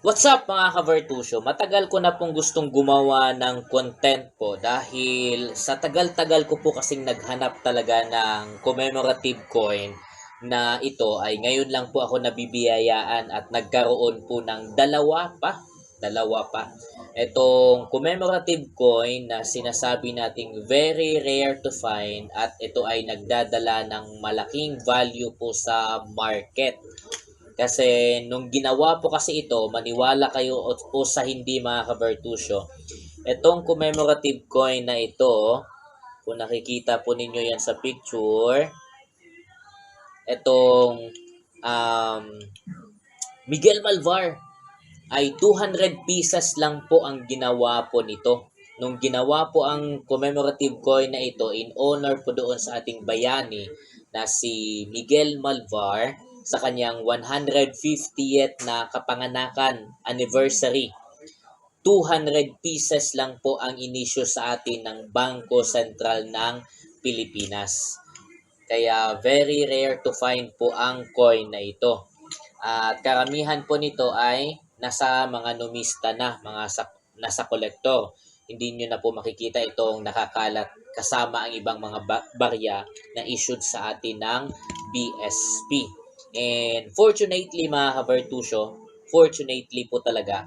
What's up mga ka-Vertusio? Matagal ko na pong gustong gumawa ng content po dahil sa tagal-tagal ko po kasing naghanap talaga ng commemorative coin na ito ay ngayon lang po ako nabibiyayaan at nagkaroon po ng dalawa pa. Itong commemorative coin na sinasabi nating very rare to find at ito ay nagdadala ng malaking value po sa market. Kasi nung ginawa po kasi ito, maniwala kayo o sa hindi mga ka-Vertusio, itong commemorative coin na ito, kung nakikita po ninyo yan sa picture, itong um, Miguel Malvar ay 200 pieces lang po ang ginawa po nito. Nung ginawa po ang commemorative coin na ito in honor po doon sa ating bayani na si Miguel Malvar sa kanyang 150th na kapanganakan anniversary. 200 pieces lang po ang inisyo sa atin ng Bangko Sentral ng Pilipinas. Kaya very rare to find po ang coin na ito. At karamihan po nito ay nasa mga numista na, nasa kolektor. Hindi nyo na po makikita itong nakakalat kasama ang ibang mga barya na issued sa atin ng BSP. And fortunately mga ka-Vertusio, fortunately po talaga,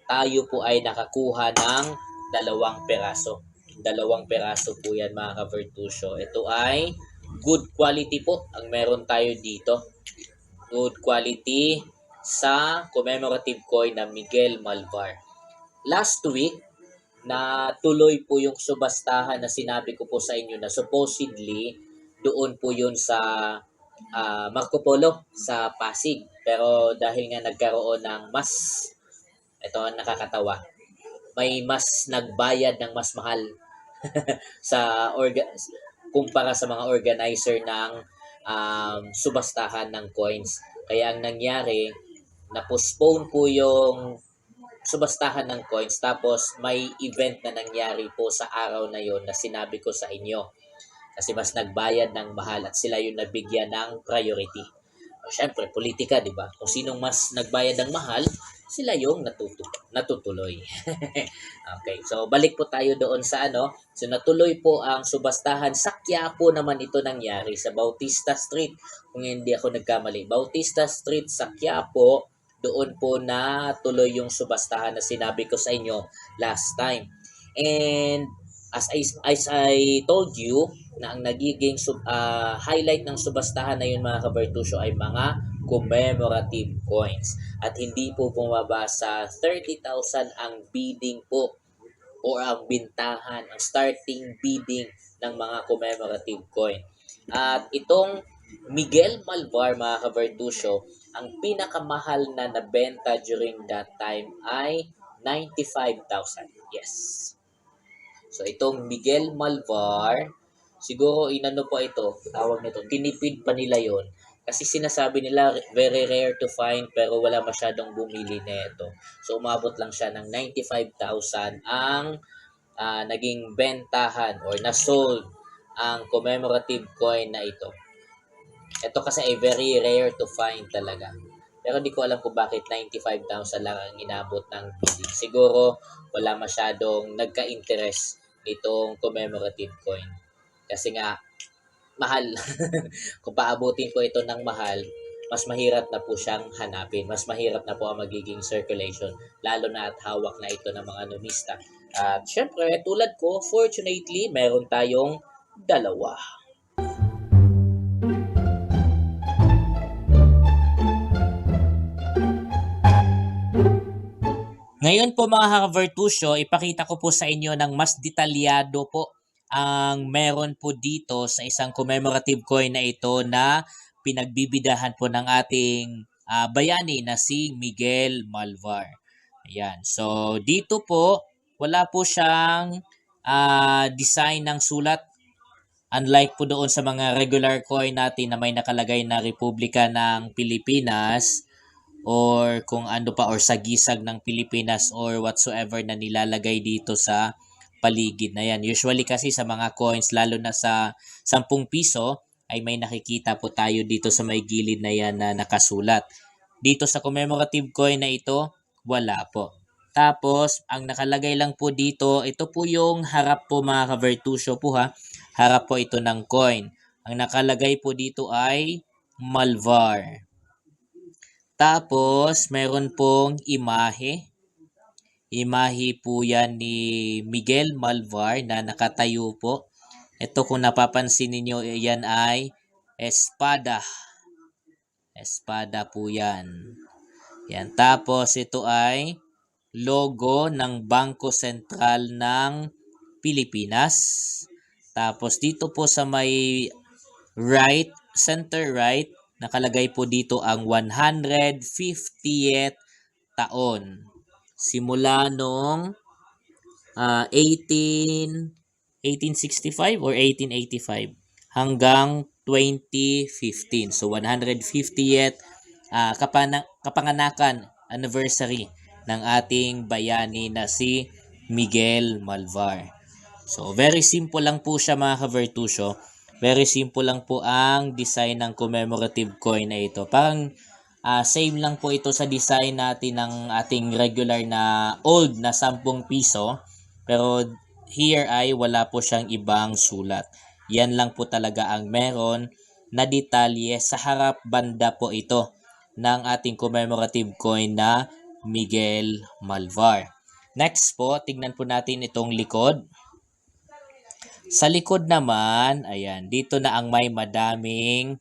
tayo po ay nakakuha ng dalawang peraso. Dalawang peraso po yan mga ka-Vertusio. Ito ay good quality po ang meron tayo dito. Good quality sa commemorative coin na Miguel Malvar. Last week, na tuloy po yung subastahan na sinabi ko po sa inyo na supposedly doon po yun sa Marco Polo sa Pasig. Pero dahil nga nagkaroon ng ito ang nakakatawa, may mas nagbayad ng mas mahal sa kumpara sa mga organizer ng subastahan ng coins. Kaya ang nangyari, na-postpone po yung subastahan ng coins tapos may event na nangyari po sa araw na yon na sinabi ko sa inyo. Kasi mas nagbayad ng mahal at sila yung nabigyan ng priority. Siyempre, politika, di ba? Kung sinong mas nagbayad ng mahal, sila yung natutuloy. Okay, so balik po tayo doon sa So natuloy po ang subastahan. Sa Quiapo naman ito nangyari sa Bautista Street. Kung hindi ako nagkamali, Bautista Street sa Quiapo, doon po na tuloy yung subastahan na sinabi ko sa inyo last time. And as I told you na ang nagiging highlight ng subastahan na yun mga ka-Vertusio ay mga commemorative coins. At hindi po bumaba sa 30,000 ang bidding po o ang bintahan, ang starting bidding ng mga commemorative coin. At itong Miguel Malvar mga ka-Vertusio, ang pinakamahal na nabenta during that time ay 95,000. Yes. So itong Miguel Malvar, siguro inano po ito, tawag nito, tinipid pa nila yon. Kasi sinasabi nila very rare to find pero wala masyadong bumili nito. So umabot lang siya ng 95,000 ang naging bentahan or na-sold ang commemorative coin na ito. Ito kasi ay very rare to find talaga. Pero di ko alam kung bakit 95,000 lang ang inabot ng bidding. Siguro wala masyadong nagka-interest itong commemorative coin. Kasi nga, mahal. Kung paabutin ko ito ng mahal, mas mahirap na po siyang hanapin. Mas mahirap na po ang magiging circulation. Lalo na at hawak na ito ng mga numista. At syempre, tulad ko, fortunately, meron tayong dalawa. Ngayon po mga ka-Vertusio, ipakita ko po sa inyo ng mas detalyado po ang meron po dito sa isang commemorative coin na ito na pinagbibidahan po ng ating bayani na si Miguel Malvar. Ayan. So dito po, wala po siyang design ng sulat. Unlike po doon sa mga regular coin natin na may nakalagay na Republika ng Pilipinas, or kung ano pa or sagisag ng Pilipinas or whatsoever na nilalagay dito sa paligid na yan. Usually kasi sa mga coins lalo na sa 10 piso ay may nakikita po tayo dito sa may gilid na yan na nakasulat. Dito sa commemorative coin na ito, wala po. Tapos, ang nakalagay lang po dito, ito po yung harap po mga ka-Vertusio po ha. Harap po ito ng coin. Ang nakalagay po dito ay Malvar. Tapos, meron pong imahe. Imahe po yan ni Miguel Malvar na nakatayo po. Ito kung napapansin niyo yan ay espada. Espada po yan. Yan. Tapos ito ay logo ng Bangko Sentral ng Pilipinas. Tapos dito po sa may right, center right, nakalagay po dito ang 150th taon. Simula nung 1865 or 1885 hanggang 2015. So 150th kapanganakan anniversary ng ating bayani na si Miguel Malvar. So very simple lang po siya mga ka-Vertusio. Very simple lang po ang design ng commemorative coin na ito. Parang same lang po ito sa design natin ng ating regular na old na 10 piso. Pero here ay wala po siyang ibang sulat. Yan lang po talaga ang meron na detalye sa harap banda po ito ng ating commemorative coin na Miguel Malvar. Next po, tignan po natin itong likod. Sa likod naman, ayan, dito na ang may madaming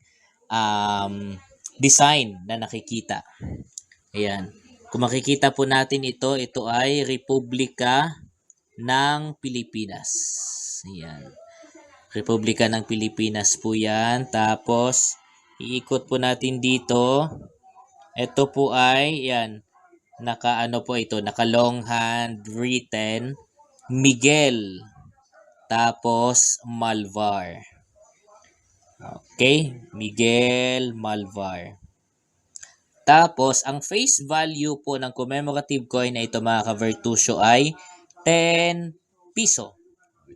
design na nakikita. Ayan. Kung makikita po natin ito ay Republika ng Pilipinas. Ayan. Republika ng Pilipinas po yan. Tapos, iikot po natin dito. Ito po ay, yan, naka long hand written Miguel. Tapos, Malvar. Okay, Miguel Malvar. Tapos, ang face value po ng commemorative coin na ito mga ka-Vertusio ay 10 piso.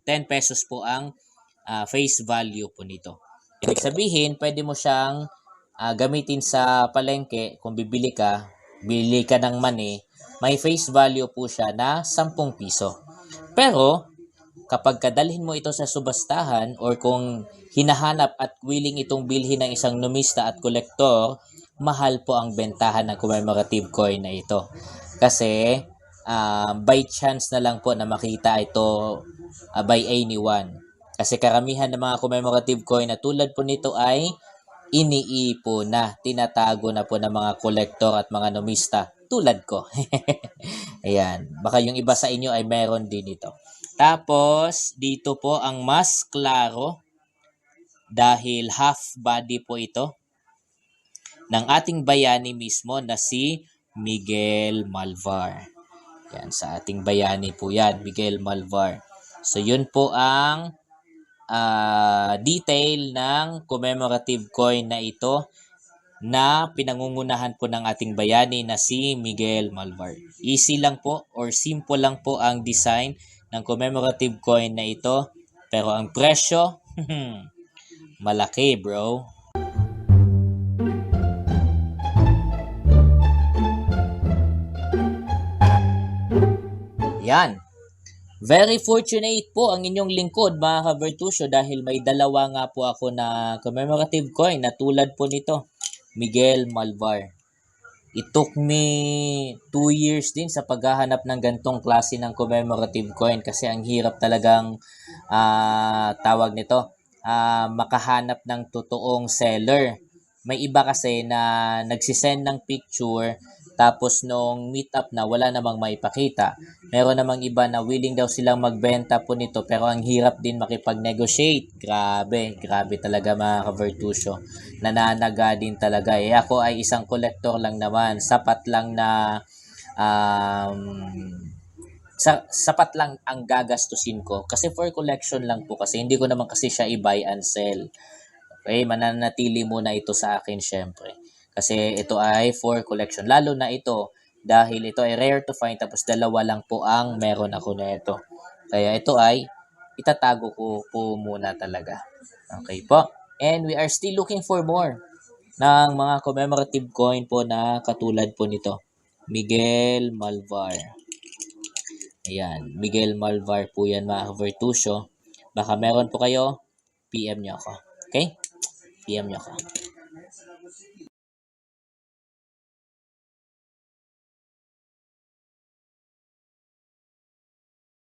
10 pesos po ang face value po nito. Ibig sabihin, pwede mo siyang gamitin sa palengke kung bili ka ng mani, may face value po siya na 10 piso. Pero, kapag kadalhin mo ito sa subastahan or kung hinahanap at willing itong bilhin ng isang numista at kolektor, mahal po ang bentahan ng commemorative coin na ito. Kasi by chance na lang po na makita ito by anyone. Kasi karamihan ng mga commemorative coin na tulad po nito ay iniipon na, tinatago na po ng mga kolektor at mga numista tulad ko. Ayan, baka yung iba sa inyo ay meron din ito. Tapos, dito po ang mas klaro dahil half body po ito ng ating bayani mismo na si Miguel Malvar. Yan, sa ating bayani po yan, Miguel Malvar. So, yun po ang detail ng commemorative coin na ito na pinangungunahan po ng ating bayani na si Miguel Malvar. Easy lang po or simple lang po ang design ng commemorative coin na ito. Pero ang presyo, malaki bro. Yan. Very fortunate po ang inyong lingkod mga ka-Vertusio dahil may dalawa nga po ako na commemorative coin na tulad po nito, Miguel Malvar. It took me 2 years din sa paghahanap ng gantong klase ng commemorative coin kasi ang hirap talagang tawag nito, makahanap ng totoong seller. May iba kasi na nagsisend ng picture tapos nung meet up na wala namang maipakita. Meron namang iba na willing daw silang magbenta po nito pero ang hirap din makipag-negotiate. Grabe talaga mga ka-Vertusio. Nananaga din talaga. Ako ay isang collector lang naman. Sapat lang ang gagastusin ko. Kasi for collection lang po kasi. Hindi ko naman kasi siya i-buy and sell. Okay, mananatili muna ito sa akin syempre. Kasi ito ay for collection. Lalo na ito dahil ito ay rare to find tapos dalawa lang po ang meron ako na ito. Kaya ito ay itatago ko po muna talaga. Okay po. And we are still looking for more ng mga commemorative coin po na katulad po nito. Miguel Malvar. Ayan, Miguel Malvar po yan mga Vertusio. Baka meron po kayo, PM nyo ako. Okay? PM nyo ako.